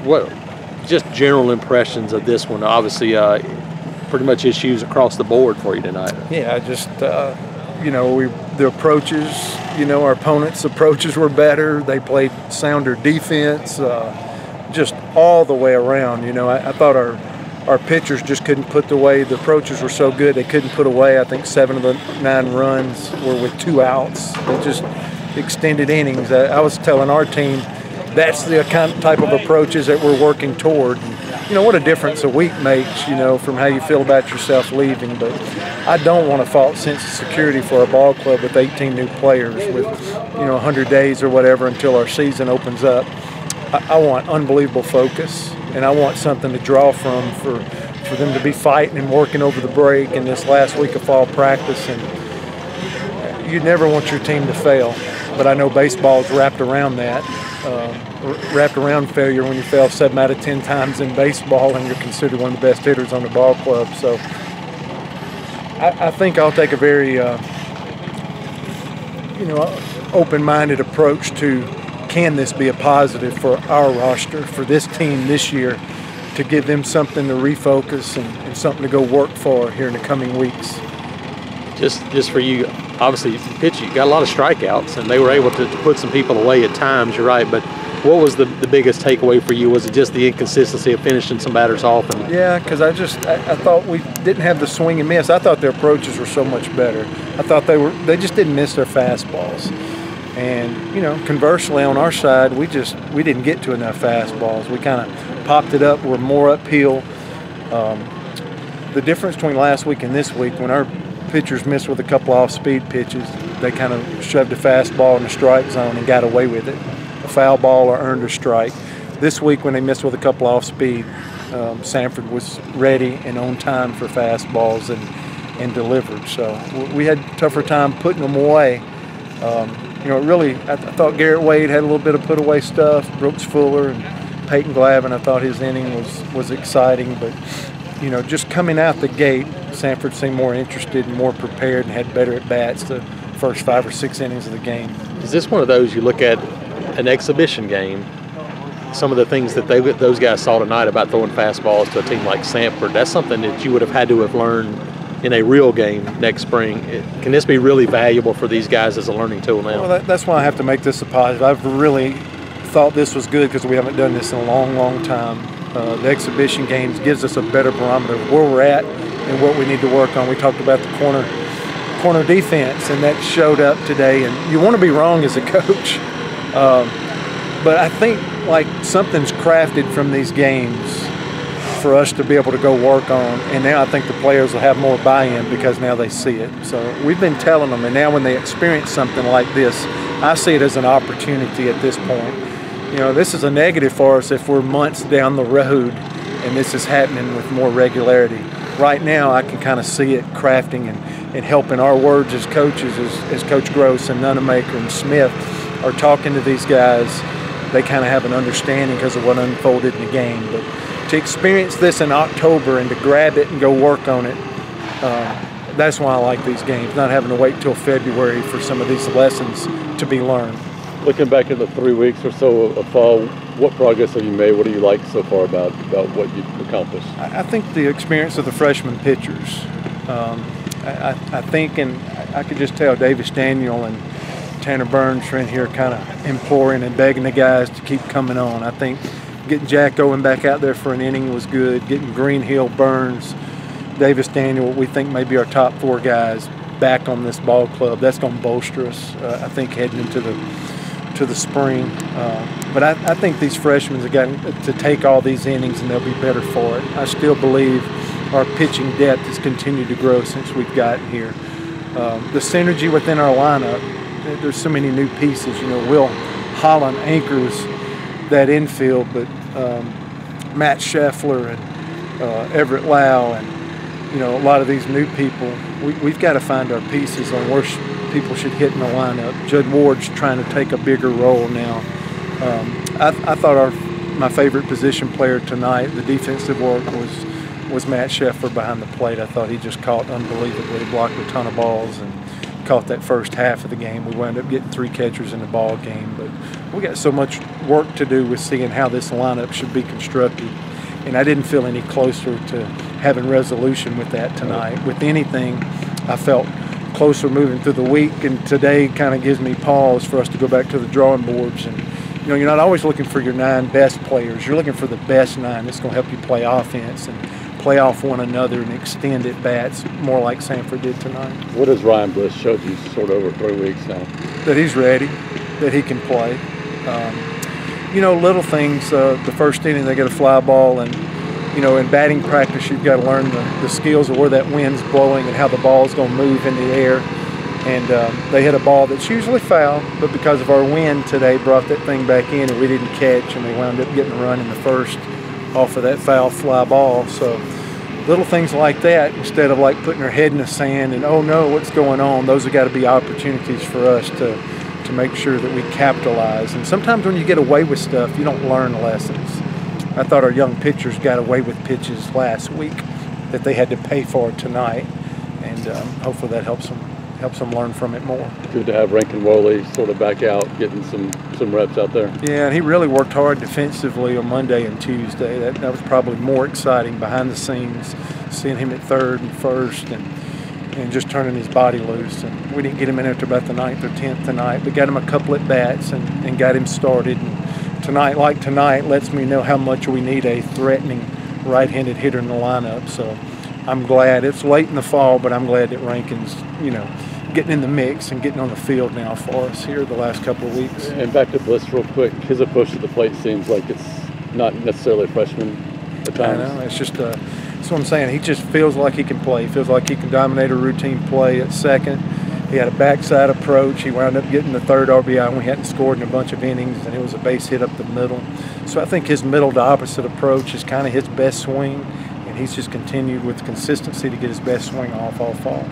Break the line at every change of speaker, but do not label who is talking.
what just general impressions of this one? Obviously, pretty much issues across the board for you tonight.
Yeah, just you know, the approaches. You know, our opponents' approaches were better. They played sounder defense, just all the way around. You know, I thought our pitchers just couldn't put away. The approaches were so good they couldn't put away. I think 7 of the 9 runs were with 2 outs. They just extended innings. I was telling our team that's the type of approaches that we're working toward. You know, what a difference a week makes, you know, from how you feel about yourself leaving. But I don't want a false sense of security for a ball club with 18 new players with, you know, 100 days or whatever until our season opens up. I want unbelievable focus, and I want something to draw from for them to be fighting and working over the break in this last week of fall practice. And you never want your team to fail, but I know baseball's wrapped around that. Wrapped around failure when you fail 7 out of 10 times in baseball and you're considered one of the best hitters on the ball club. So I think I'll take a very, you know, open-minded approach to can this be a positive for our roster, for this team this year, to give them something to refocus and something to go work for here in the coming weeks.
Just for you, obviously, you got a lot of strikeouts, and they were able to put some people away at times, you're right, but what was the biggest takeaway for you? Was it just the inconsistency of finishing some batters off?
Yeah, because I thought we didn't have the swing and miss. I thought their approaches were so much better. I thought they just didn't miss their fastballs. And, you know, conversely on our side, we didn't get to enough fastballs. We kind of popped it up. We're more uphill. The difference between last week and this week, when our pitchers missed with a couple off-speed pitches, they kind of shoved a fastball in the strike zone and got away with it. A foul ball or earned a strike. This week when they missed with a couple off-speed, Samford was ready and on time for fastballs and delivered. So we had a tougher time putting them away. You know, really, I thought Garrett Wade had a little bit of put-away stuff. Brooks Fuller and Peyton Glavin, I thought his inning was exciting. But, you know, just coming out the gate, Samford seemed more interested and more prepared and had better at-bats the first 5 or 6 innings of the game.
Is this one of those you look at an exhibition game, some of the things that those guys saw tonight about throwing fastballs to a team like Samford, that's something that you would have had to have learned in a real game next spring. Can this be really valuable for these guys as a learning tool now?
Well, that's why I have to make this a positive. I've really thought this was good because we haven't done this in a long, long time. The exhibition games gives us a better barometer of where we're at and what we need to work on. We talked about the corner defense, and that showed up today. And you want to be wrong as a coach, but I think like something's crafted from these games for us to be able to go work on, and now I think the players will have more buy-in because now they see it. So we've been telling them, and now when they experience something like this, I see it as an opportunity at this point. You know, this is a negative for us if we're months down the road and this is happening with more regularity. Right now I can kind of see it crafting and helping our words as coaches, as Coach Gross and Nunemaker and Smith are talking to these guys. They kind of have an understanding because of what unfolded in the game. But to experience this in October and to grab it and go work on it, that's why I like these games, not having to wait till February for some of these lessons to be learned.
Looking back at the 3 weeks or so of fall, what progress have you made? What do you like so far about what you've accomplished?
I think the experience of the freshman pitchers. I think, and I could just tell Davis Daniel and Tanner Burns are in here kind of imploring and begging the guys to keep coming on. I think getting Jack Owen back out there for an inning was good. Getting Greenhill, Burns, Davis Daniel, what we think may be our top 4 guys back on this ball club, that's going to bolster us, I think, heading into the spring. But I think these freshmen have got to take all these innings and they'll be better for it. I still believe our pitching depth has continued to grow since we've gotten here. The synergy within our lineup, there's so many new pieces. You know, Will Holland anchors that infield, but Matt Scheffler and Everett Lau and, you know, a lot of these new people, we've got to find our pieces on where people should hit in the lineup. Judd Ward's trying to take a bigger role now. I thought my favorite position player tonight, the defensive work, was Matt Scheffler behind the plate. I thought he just caught unbelievably, blocked a ton of balls and caught that first half of the game. We wound up getting 3 catchers in the ball game, but we got so much work to do with seeing how this lineup should be constructed. And I didn't feel any closer to having resolution with that tonight. With anything, I felt closer moving through the week, and today kind of gives me pause for us to go back to the drawing boards. And you know, you're not always looking for your 9 best players. You're looking for the best 9 that's going to help you play offense and play off one another and extend at bats more like Samford did tonight.
What has Ryan Bliss showed you sort of over 3 weeks now?
That he's ready, that he can play. You know, little things. The first inning they get a fly ball, and you know, in batting practice you've got to learn the skills of where that wind's blowing and how the ball's going to move in the air. And they hit a ball that's usually foul, but because of our wind today brought that thing back in and we didn't catch, and they wound up getting a run in the first off of that foul fly ball. So little things like that, instead of like putting our head in the sand and, oh no, what's going on, those have got to be opportunities for us to make sure that we capitalize. And sometimes when you get away with stuff, you don't learn lessons. I thought our young pitchers got away with pitches last week that they had to pay for tonight, and hopefully that helps them learn from it more.
Good to have Rankin Woley sort of back out, getting some reps out there.
Yeah, and he really worked hard defensively on Monday and Tuesday. That was probably more exciting behind the scenes, seeing him at third and first and just turning his body loose. And we didn't get him in after about the 9th or 10th tonight, but got him a couple at bats and got him started. And tonight lets me know how much we need a threatening right-handed hitter in the lineup. So I'm glad it's late in the fall, but I'm glad that Rankin's, you know, getting in the mix and getting on the field now for us here the last couple of weeks.
And back to Bliss real quick, his approach to the plate seems like it's not necessarily a freshman at times.
I know, it's just that's what I'm saying. He just feels like he can play. He feels like he can dominate a routine play at second. He had a backside approach. He wound up getting the 3rd RBI when we hadn't scored in a bunch of innings, and it was a base hit up the middle. So I think his middle to opposite approach is kind of his best swing, and he's just continued with consistency to get his best swing off all fall.